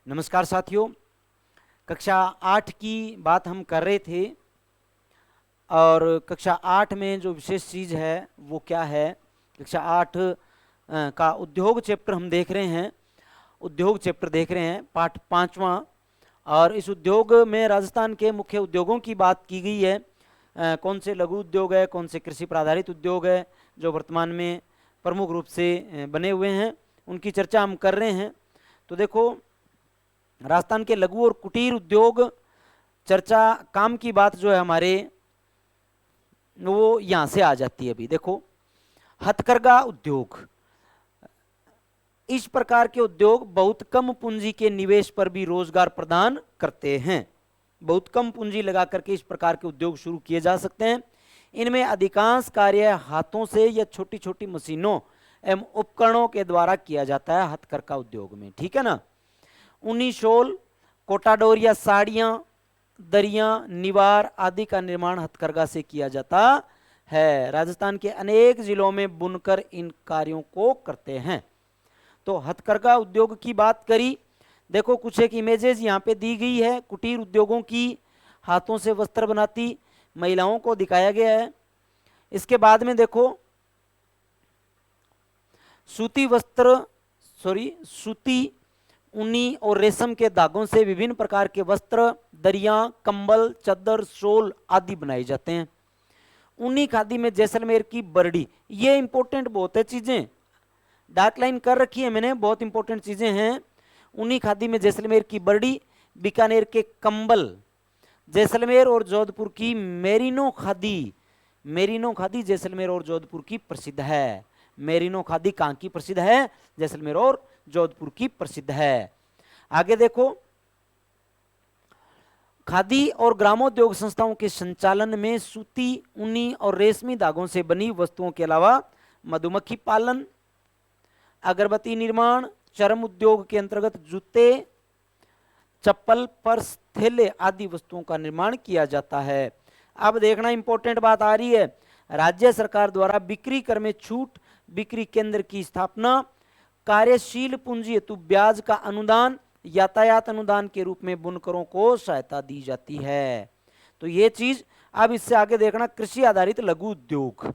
नमस्कार साथियों, कक्षा 8 की बात हम कर रहे थे और कक्षा 8 में जो विशेष चीज़ है वो क्या है। कक्षा 8 का उद्योग चैप्टर हम देख रहे हैं। उद्योग चैप्टर देख रहे हैं, पाठ 5वां। और इस उद्योग में राजस्थान के मुख्य उद्योगों की बात की गई है। कौन से लघु उद्योग है, कौन से कृषि पर आधारित उद्योग है जो वर्तमान में प्रमुख रूप से बने हुए हैं, उनकी चर्चा हम कर रहे हैं। तो देखो, राजस्थान के लघु और कुटीर उद्योग चर्चा काम की बात जो है हमारे, वो यहाँ से आ जाती है। अभी देखो, हथकरघा उद्योग, इस प्रकार के उद्योग बहुत कम पूंजी के निवेश पर भी रोजगार प्रदान करते हैं। बहुत कम पूंजी लगा करके इस प्रकार के उद्योग शुरू किए जा सकते हैं। इनमें अधिकांश कार्य हाथों से या छोटी छोटी मशीनों एवं उपकरणों के द्वारा किया जाता है हथकरघा उद्योग में, ठीक है ना। ऊनी शॉल, कोटाडोर या साड़ियाँ, दरियाँ, निवार आदि का निर्माण हथकरघा से किया जाता है। राजस्थान के अनेक जिलों में बुनकर इन कार्यों को करते हैं। तो हथकरघा उद्योग की बात करी। देखो, कुछ एक इमेजेस यहाँ पे दी गई है कुटीर उद्योगों की, हाथों से वस्त्र बनाती महिलाओं को दिखाया गया है। इसके बाद में देखो, सूती वस्त्र, सूती, ऊनी और रेशम के धागों से विभिन्न प्रकार के वस्त्र, दरियां, कंबल, चादर, शॉल आदि बनाए जाते हैं। ऊनी खादी में जैसलमेर की बरडी, ये इंपॉर्टेंट बहुत है चीजें, डार्क लाइन कर रखी है मैंने, बहुत इंपॉर्टेंट चीजें हैं। ऊनी खादी में जैसलमेर की बरडी, बीकानेर के कंबल, जैसलमेर और जोधपुर की मेरिनो खादी। मेरिनो खादी जैसलमेर और जोधपुर की प्रसिद्ध है। मेरिनो खादी कहाँ की प्रसिद्ध है? जैसलमेर और जोधपुर की प्रसिद्ध है। आगे देखो, खादी और ग्रामोद्योग संस्थाओं के संचालन में सूती, ऊनी और रेशमी धागों से बनी वस्तुओं के अलावा मधुमक्खी पालन, अगरबत्ती निर्माण, चर्म उद्योग के अंतर्गत जूते, चप्पल, पर्स, थैले आदि वस्तुओं का निर्माण किया जाता है। अब देखना, इंपॉर्टेंट बात आ रही है। राज्य सरकार द्वारा बिक्री कर में छूट, बिक्री केंद्र की स्थापना, कार्यशील पूंजी हेतु ब्याज का अनुदान, यातायात अनुदान के रूप में बुनकरों को सहायता दी जाती है। तो ये चीज, अब इससे आगे देखना, कृषि आधारित लघु उद्योग,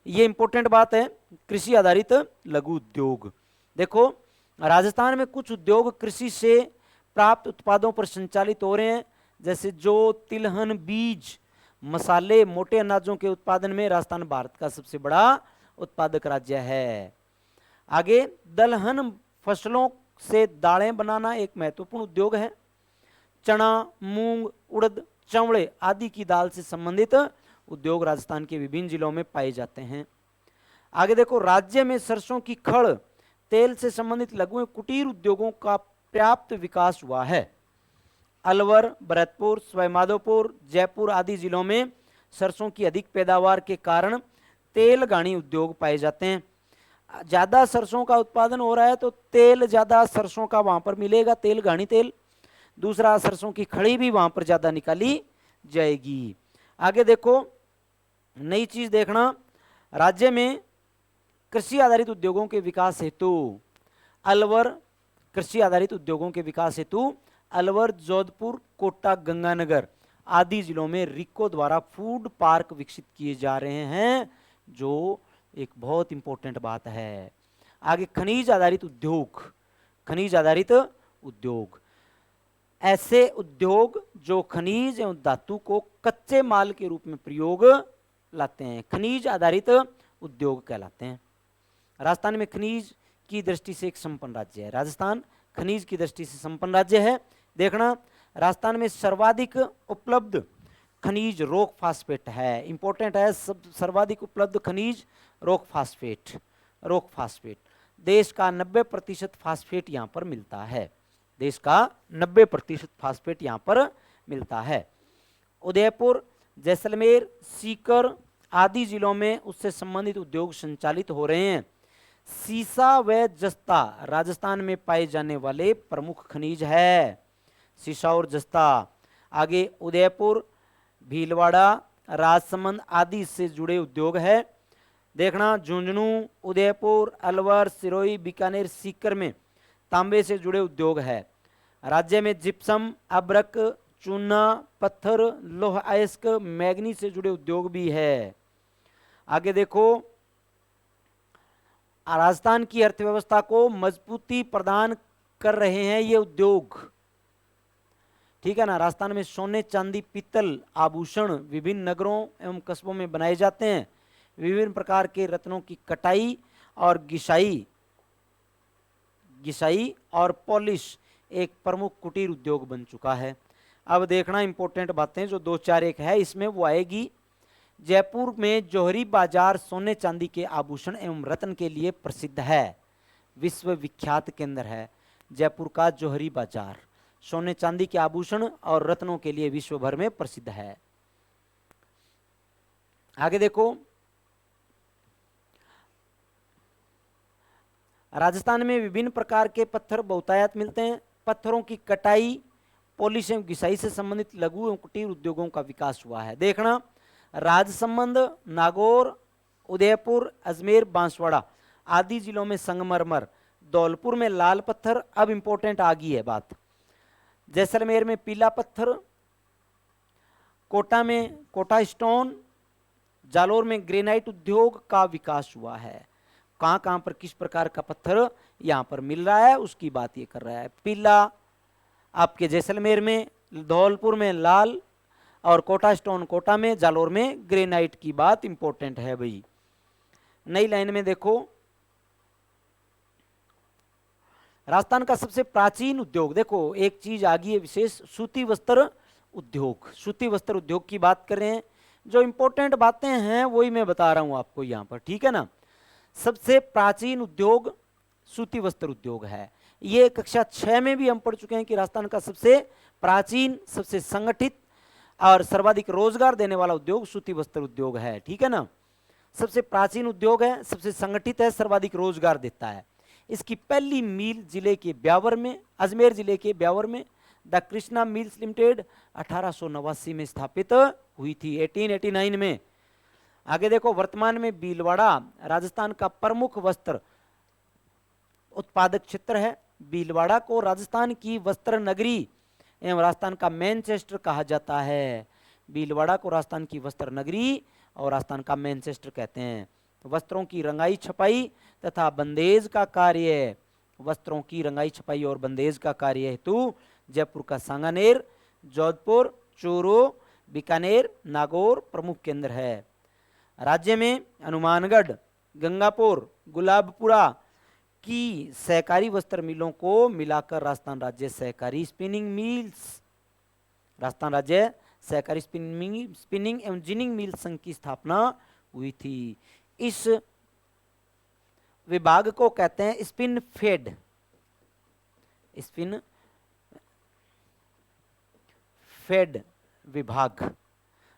ये इंपॉर्टेंट बात है। कृषि आधारित लघु उद्योग, देखो, राजस्थान में कुछ उद्योग कृषि से प्राप्त उत्पादों पर संचालित हो रहे हैं। जैसे जो तिलहन, बीज, मसाले, मोटे अनाजों के उत्पादन में राजस्थान भारत का सबसे बड़ा उत्पादक राज्य है। आगे, दलहन फसलों से दालें बनाना एक महत्वपूर्ण उद्योग है। चना, मूंग, उड़द, चवड़े आदि की दाल से संबंधित उद्योग राजस्थान के विभिन्न जिलों में पाए जाते हैं। आगे देखो, राज्य में सरसों की खड़, तेल से संबंधित लघु एवं कुटीर उद्योगों का पर्याप्त विकास हुआ है। अलवर, भरतपुर, सवाईमाधोपुर, जयपुर आदि जिलों में सरसों की अधिक पैदावार के कारण तेल घानी उद्योग पाए जाते हैं। ज्यादा सरसों का उत्पादन हो रहा है तो तेल ज्यादा सरसों का वहां पर मिलेगा, तेल घानी तेल। दूसरा, सरसों की खड़ी भी वहां पर ज्यादा निकाली जाएगी। आगे देखो, नई चीज देखना, राज्य में कृषि आधारित उद्योगों के विकास हेतु अलवर, कृषि आधारित उद्योगों के विकास हेतु अलवर, जोधपुर, कोटा, गंगानगर आदि जिलों में रिको द्वारा फूड पार्क विकसित किए जा रहे हैं, जो एक बहुत इंपॉर्टेंट बात है। आगे, खनिज आधारित उद्योग, खनिज आधारित उद्योग, ऐसे उद्योग जो खनिज एवं धातु को कच्चे माल के रूप में प्रयोग लाते हैं, खनिज आधारित उद्योग कहलाते हैं। राजस्थान में खनिज की दृष्टि से एक संपन्न राज्य है। राजस्थान खनिज की दृष्टि से संपन्न राज्य है। देखना, राजस्थान में सर्वाधिक उपलब्ध खनिज रॉक फास्फेट है, इंपॉर्टेंट है। सर्वाधिक उपलब्ध खनिज रॉक फास्फेट, रॉक फास्फेट। देश का 90% फास्फेट यहाँ पर मिलता है। देश का 90% फास्फेट यहाँ पर मिलता है। उदयपुर, जैसलमेर, सीकर आदि जिलों में उससे संबंधित उद्योग संचालित हो रहे हैं। सीसा व जस्ता राजस्थान में पाए जाने वाले प्रमुख खनिज है, सीसा और जस्ता। आगे, उदयपुर, भीलवाड़ा, राजसमंद आदि से जुड़े उद्योग है। देखना, झुंझुनू, उदयपुर, अलवर, सिरोही, बीकानेर, सीकर में तांबे से जुड़े उद्योग है। राज्य में जिप्सम, अब्रक, चूना, पत्थर, लौह अयस्क, मैग्नीज से जुड़े उद्योग भी है। आगे देखो, राजस्थान की अर्थव्यवस्था को मजबूती प्रदान कर रहे हैं ये उद्योग, ठीक है ना। राजस्थान में सोने, चांदी, पीतल आभूषण विभिन्न नगरों एवं कस्बों में बनाए जाते हैं। विभिन्न प्रकार के रत्नों की कटाई और घिसाई और पॉलिश एक प्रमुख कुटीर उद्योग बन चुका है। अब देखना इंपॉर्टेंट बातें जो 2, 4, 1 है इसमें वो आएगी। जयपुर में जौहरी बाजार सोने चांदी के आभूषण एवं रत्न के लिए प्रसिद्ध है, विश्व विख्यात केंद्र है। जयपुर का जौहरी बाजार सोने चांदी के आभूषण और रत्नों के लिए विश्व भर में प्रसिद्ध है। आगे देखो, राजस्थान में विभिन्न प्रकार के पत्थर बहुतायत मिलते हैं। पत्थरों की कटाई, पॉलिश एवं घिसाई से संबंधित लघु एवं कुटीर उद्योगों का विकास हुआ है। देखना, राजसमंद, नागौर, उदयपुर, अजमेर, बांसवाड़ा आदि जिलों में संगमरमर, धौलपुर में लाल पत्थर, अब इंपॉर्टेंट आ गई है बात, जैसलमेर में पीला पत्थर, कोटा में कोटा स्टोन, जालोर में ग्रेनाइट उद्योग का विकास हुआ है। कहां कहां पर किस प्रकार का पत्थर यहां पर मिल रहा है उसकी बात ये कर रहा है। पीला आपके जैसलमेर में, धौलपुर में लाल और कोटा स्टोन कोटा में, जालोर में ग्रेनाइट की बात इंपॉर्टेंट है भाई। नई लाइन में देखो, राजस्थान का सबसे प्राचीन उद्योग, देखो एक चीज आ गई है विशेष, सूती वस्त्र उद्योग। सूती वस्त्र उद्योग की बात कर रहे हैं, जो इंपॉर्टेंट बातें हैं वही मैं बता रहा हूं आपको यहां पर, ठीक है ना। सबसे प्राचीन उद्योग सूती वस्त्र उद्योग है। ये कक्षा 6 में भी हम पढ़ चुके हैं कि राजस्थान का सबसे प्राचीन, सबसे संगठित और सर्वाधिक रोजगार देने वाला उद्योग सूती वस्त्र उद्योग है, ठीक है ना। सबसे प्राचीन उद्योग है, सबसे संगठित है, सर्वाधिक रोजगार देता है। इसकी पहली मील जिले के ब्यावर में, अजमेर जिले के ब्यावर में द कृष्णा मिल्स लिमिटेड 1889 में स्थापित हुई थी, 1889 में। आगे देखो, वर्तमान में भीलवाड़ा राजस्थान का प्रमुख वस्त्र उत्पादक क्षेत्र है। भीलवाड़ा को राजस्थान की वस्त्र नगरी एवं राजस्थान का मैनचेस्टर कहा जाता है। भीलवाड़ा को राजस्थान की वस्त्र नगरी और राजस्थान का मैनचेस्टर कहते हैं। वस्त्रों की रंगाई छपाई तथा बंदेज का कार्य, वस्त्रों की रंगाई छपाई और बंदेज का कार्य हेतु जयपुर का सांगानेर, जोधपुर, चूरू, बीकानेर, नागौर प्रमुख केंद्र है। राज्य में हनुमानगढ़, गंगापुर, गुलाबपुरा की सहकारी वस्त्र मिलों को मिलाकर राजस्थान राज्य सहकारी स्पिनिंग मिल्स, राजस्थान राज्य सहकारी स्पिनिंग एवं जिनिंग मिल संघ की स्थापना हुई थी। इस विभाग को कहते हैं स्पिन फेड, स्पिन फेड विभाग।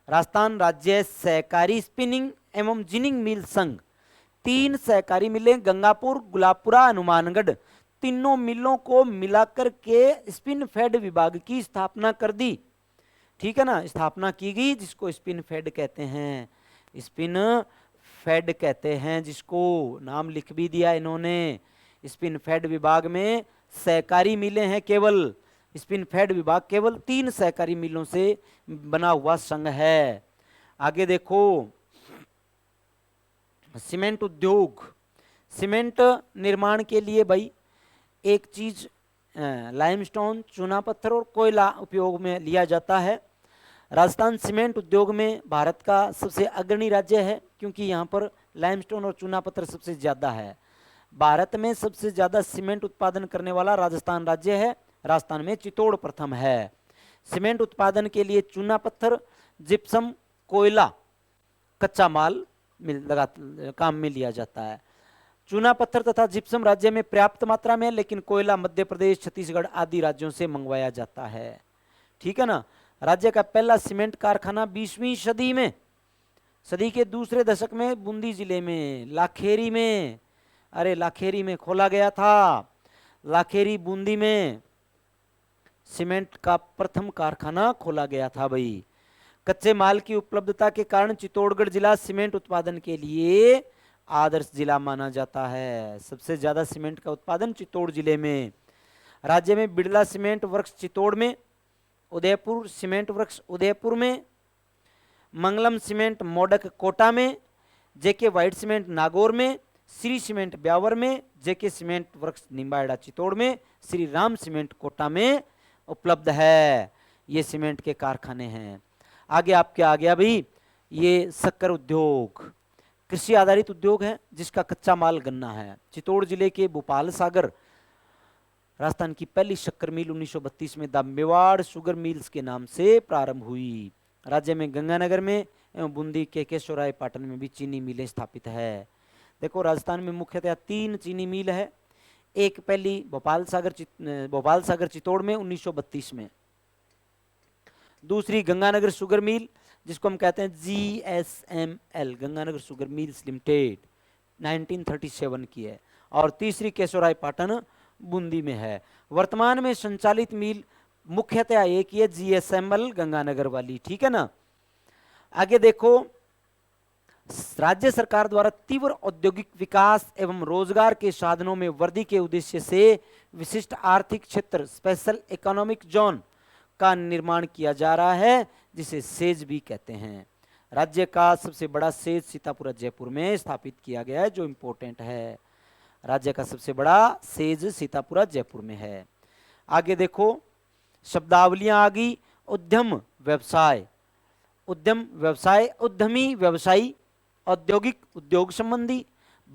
राजस्थान राज्य सहकारी स्पिनिंग एवं जिनिंग मिल संघ 3 सहकारी मिलें, गंगापुर, गुलाबपुरा, हनुमानगढ़, तीनों मिलों को मिलाकर के स्पिन फेड विभाग की स्थापना कर दी, ठीक है ना। स्थापना की गई जिसको स्पिन फेड कहते हैं, स्पिन फेड कहते हैं, जिसको नाम लिख भी दिया इन्होंने। स्पिन फेड विभाग में सहकारी मिलें हैं केवल, स्पिन फेड विभाग केवल 3 सहकारी मिलों से बना हुआ संघ है। आगे देखो, सीमेंट उद्योग, सीमेंट निर्माण के लिए भाई एक चीज लाइमस्टोन, चूना पत्थर और कोयला उपयोग में लिया जाता है। राजस्थान सीमेंट उद्योग में भारत का सबसे अग्रणी राज्य है, क्योंकि यहाँ पर लाइमस्टोन और चूना पत्थर सबसे ज़्यादा है। भारत में सबसे ज़्यादा सीमेंट उत्पादन करने वाला राजस्थान राज्य है। राजस्थान में चित्तौड़ प्रथम है। सीमेंट उत्पादन के लिए चूना पत्थर, जिप्सम, कोयला कच्चा माल काम में लिया जाता है। चूना पत्थर तथा जिप्सम राज्य में पर्याप्त मात्रा में, लेकिन कोयला मध्य प्रदेश, छत्तीसगढ़ आदि राज्यों से मंगवाया जाता है, ठीक है ना। राज्य का पहला सीमेंट कारखाना 20वीं सदी में, सदी के दूसरे दशक में बूंदी जिले में लाखेरी में, अरे लाखेरी में खोला गया था। लाखेरी बूंदी में सीमेंट का प्रथम कारखाना खोला गया था भाई। कच्चे माल की उपलब्धता के कारण चित्तौड़गढ़ जिला सीमेंट उत्पादन के लिए आदर्श जिला माना जाता है। सबसे ज्यादा सीमेंट का उत्पादन चित्तौड़ जिले में राज्य में बिड़ला सीमेंट वर्क्स चित्तौड़ में, उदयपुर सीमेंट वर्क्स उदयपुर में, मंगलम सीमेंट मोडक कोटा में, जेके व्हाइट सीमेंट नागौर में, श्री सीमेंट ब्यावर में, जेके सीमेंट वर्क्स निम्बाहेड़ा चित्तौड़ में, श्री राम सीमेंट कोटा में उपलब्ध है। ये सीमेंट के कारखाने हैं। आगे आपके आ गया भाई ये शक्कर उद्योग, कृषि आधारित उद्योग है जिसका कच्चा माल गन्ना है। चित्तौड़ जिले के भोपाल सागर राजस्थान की पहली शक्कर मिल 1932 में द मेवाड़ शुगर मिल्स के नाम से प्रारंभ हुई। राज्य में गंगानगर में एवं बूंदी के केशवराय पाटन में भी चीनी मिलें स्थापित है। देखो राजस्थान में मुख्यतः 3 चीनी मिल है। एक पहली भोपाल सागर चित्तौड़ में 1932 में, दूसरी गंगानगर शुगर मिल जिसको हम कहते हैं GSML Ganganagar sugar mills limited 1937 की है, और तीसरी केशवराय पाटन बूंदी में है। वर्तमान में संचालित मिल मुख्यतः एक ही है GSML गंगानगर वाली, ठीक है ना। आगे देखो, राज्य सरकार द्वारा तीव्र औद्योगिक विकास एवं रोजगार के साधनों में वृद्धि के उद्देश्य से विशिष्ट आर्थिक क्षेत्र स्पेशल इकोनॉमिक जोन का निर्माण किया जा रहा है, जिसे सेज भी कहते हैं। राज्य का सबसे बड़ा सेज सीतापुर जयपुर में स्थापित किया गया है, जो इंपॉर्टेंट है। राज्य का सबसे बड़ा सेज सीतापुर जयपुर में है। आगे देखो शब्दावलियां आ गई। उद्यम व्यवसाय, उद्यम व्यवसाय उद्यमी व्यवसायी, औद्योगिक उद्योग संबंधी,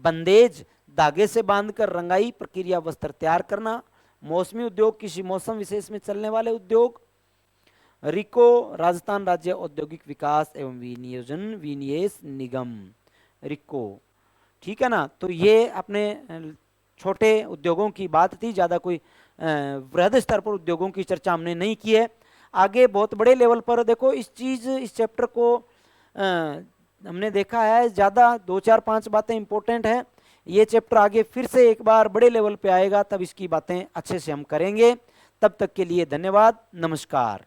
बंदेज धागे से बांधकर रंगाई प्रक्रिया वस्त्र तैयार करना, मौसमी उद्योग किसी मौसम विशेष में चलने वाले उद्योग। रिको राजस्थान राज्य औद्योगिक विकास एवं विनिवेश निगम, रिको, ठीक है ना। तो ये अपने छोटे उद्योगों की बात थी, ज़्यादा कोई वृहद स्तर पर उद्योगों की चर्चा हमने नहीं की है। आगे बहुत बड़े लेवल पर देखो इस चैप्टर को हमने देखा है, ज़्यादा 2 4 5 बातें इंपॉर्टेंट है। ये चैप्टर आगे फिर से एक बार बड़े लेवल पे आएगा, तब इसकी बातें अच्छे से हम करेंगे। तब तक के लिए धन्यवाद, नमस्कार।